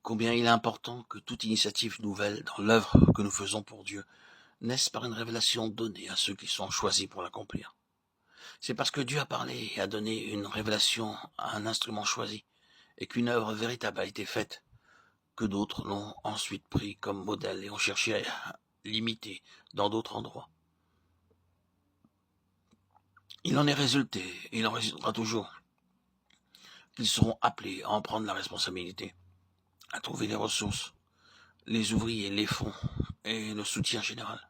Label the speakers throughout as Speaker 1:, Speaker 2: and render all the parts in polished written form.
Speaker 1: Combien il est important que toute initiative nouvelle dans l'œuvre que nous faisons pour Dieu naisse par une révélation donnée à ceux qui sont choisis pour l'accomplir. C'est parce que Dieu a parlé et a donné une révélation à un instrument choisi et qu'une œuvre véritable a été faite que d'autres l'ont ensuite pris comme modèle et ont cherché à l'imiter dans d'autres endroits. Il en est résulté, et il en résultera toujours, qu'ils seront appelés à en prendre la responsabilité, à trouver les ressources, les ouvriers, les fonds et le soutien général.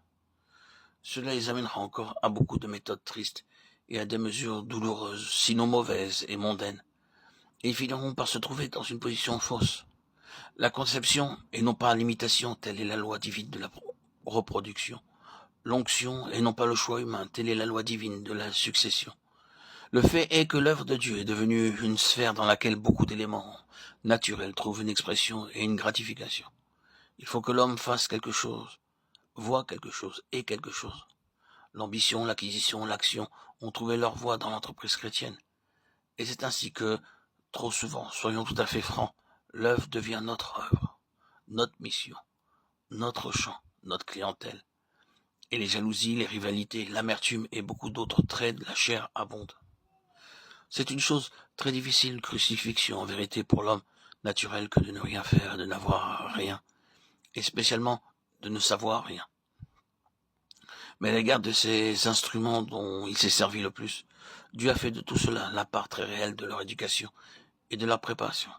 Speaker 1: Cela les amènera encore à beaucoup de méthodes tristes et à des mesures douloureuses, sinon mauvaises et mondaines, et ils finiront par se trouver dans une position fausse. La conception, et non pas l'imitation, telle est la loi divine de la reproduction. L'onction, et non pas le choix humain, telle est la loi divine de la succession. Le fait est que l'œuvre de Dieu est devenue une sphère dans laquelle beaucoup d'éléments naturels trouvent une expression et une gratification. Il faut que l'homme fasse quelque chose, voit quelque chose et quelque chose. L'ambition, l'acquisition, l'action ont trouvé leur voie dans l'entreprise chrétienne. Et c'est ainsi que, trop souvent, soyons tout à fait francs, l'œuvre devient notre œuvre, notre mission, notre champ, notre clientèle. Et les jalousies, les rivalités, l'amertume et beaucoup d'autres traits de la chair abondent. C'est une chose très difficile, crucifixion en vérité pour l'homme naturel que de ne rien faire, de n'avoir rien, et spécialement de ne savoir rien. Mais à l'égard de ces instruments dont il s'est servi le plus, Dieu a fait de tout cela la part très réelle de leur éducation et de leur préparation.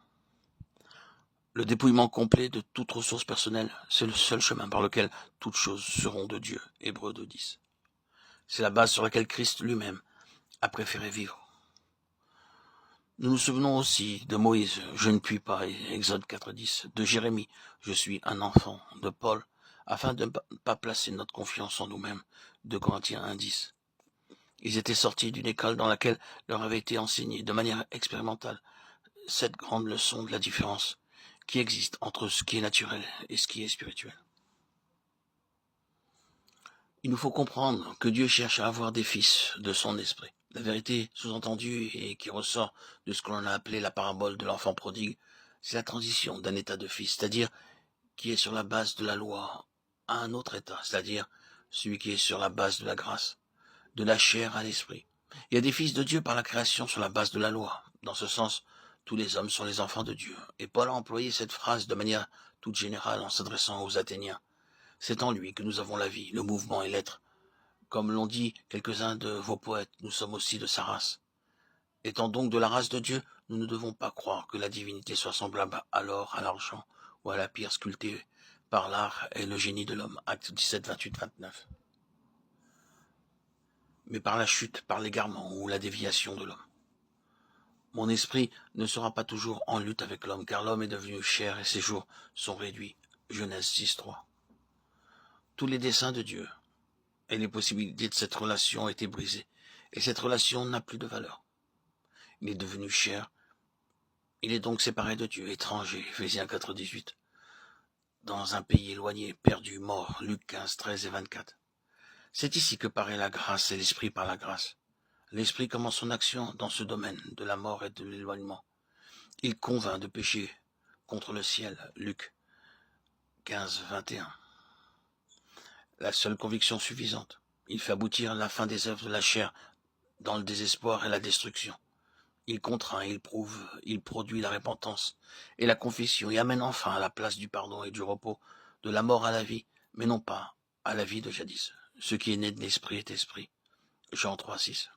Speaker 1: Le dépouillement complet de toute ressource personnelle, c'est le seul chemin par lequel toutes choses seront de Dieu. Hébreux 2:10. C'est la base sur laquelle Christ lui-même a préféré vivre. Nous nous souvenons aussi de Moïse, je ne puis pas, Exode 4:10, de Jérémie, je suis un enfant, de Paul, afin de ne pas placer notre confiance en nous-mêmes, de Corinthiens 1:10. Ils étaient sortis d'une école dans laquelle leur avait été enseigné de manière expérimentale cette grande leçon de la différence qui existe entre ce qui est naturel et ce qui est spirituel. Il nous faut comprendre que Dieu cherche à avoir des fils de son esprit. La vérité sous-entendue et qui ressort de ce que l'on a appelé la parabole de l'enfant prodigue, c'est la transition d'un état de fils, c'est-à-dire qui est sur la base de la loi, à un autre état, c'est-à-dire celui qui est sur la base de la grâce, de la chair à l'esprit. Il y a des fils de Dieu par la création sur la base de la loi. Dans ce sens, tous les hommes sont les enfants de Dieu. Et Paul a employé cette phrase de manière toute générale en s'adressant aux Athéniens. C'est en lui que nous avons la vie, le mouvement et l'être. Comme l'ont dit quelques-uns de vos poètes, nous sommes aussi de sa race. Étant donc de la race de Dieu, nous ne devons pas croire que la divinité soit semblable à l'or, à l'argent ou à la pierre sculptée par l'art et le génie de l'homme. Actes 17, 28, 29. Mais par la chute, par l'égarement ou la déviation de l'homme. Mon esprit ne sera pas toujours en lutte avec l'homme, car l'homme est devenu chair et ses jours sont réduits. Genèse 6.3. Tous les desseins de Dieu et les possibilités de cette relation ont été brisées, et cette relation n'a plus de valeur. Il est devenu chair, il est donc séparé de Dieu, étranger, Éphésiens 4.18, dans un pays éloigné, perdu, mort, Luc 15, 13 et 24. C'est ici que paraît la grâce et l'esprit par la grâce. L'esprit commence son action dans ce domaine de la mort et de l'éloignement. Il convainc de pécher contre le ciel, Luc 15, 21. La seule conviction suffisante. Il fait aboutir la fin des œuvres de la chair dans le désespoir et la destruction. Il contraint, il prouve, il produit la repentance et la confession et amène enfin à la place du pardon et du repos, de la mort à la vie, mais non pas à la vie de jadis. Ce qui est né de l'esprit est esprit. Jean 3, 6.